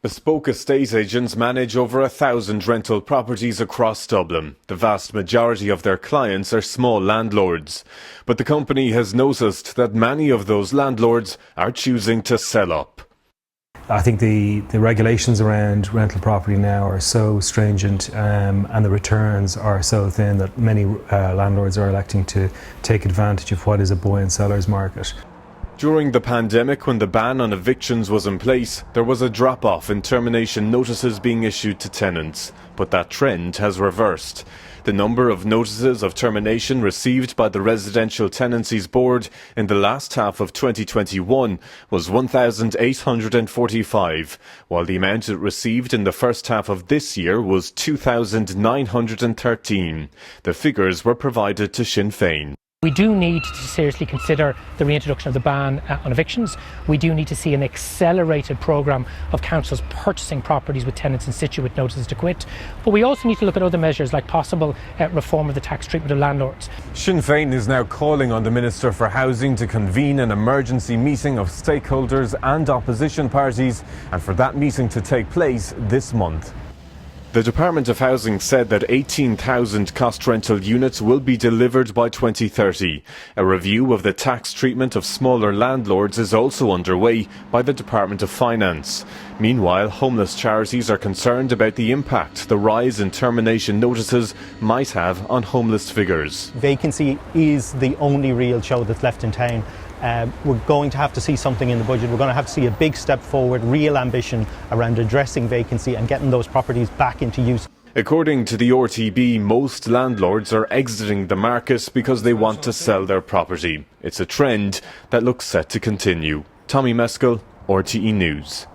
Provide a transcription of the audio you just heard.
Bespoke estate agents manage over 1,000 rental properties across Dublin. The vast majority of their clients are small landlords. But the company has noticed that many of those landlords are choosing to sell up. I think the regulations around rental property now are so stringent and the returns are so thin that many landlords are electing to take advantage of what is a buoyant seller's market. During the pandemic, when the ban on evictions was in place, there was a drop-off in termination notices being issued to tenants, but that trend has reversed. The number of notices of termination received by the Residential Tenancies Board in the last half of 2021 was 1,845, while the amount it received in the first half of this year was 2,913. The figures were provided to Sinn Féin. We do need to seriously consider the reintroduction of the ban on evictions. We do need to see an accelerated programme of councils purchasing properties with tenants in situ with notices to quit. But we also need to look at other measures like possible reform of the tax treatment of landlords. Sinn Féin is now calling on the Minister for Housing to convene an emergency meeting of stakeholders and opposition parties, and for that meeting to take place this month. The Department of Housing said that 18,000 cost rental units will be delivered by 2030. A review of the tax treatment of smaller landlords is also underway by the Department of Finance. Meanwhile, homeless charities are concerned about the impact the rise in termination notices might have on homeless figures. Vacancy is the only real show that's left in town. We're going to have to see something in the budget. We're going to have to see a big step forward, real ambition around addressing vacancy and getting those properties back into use. According to the RTB, most landlords are exiting the market because they want to sell their property. It's a trend that looks set to continue. Tommy Meskel, RTE News.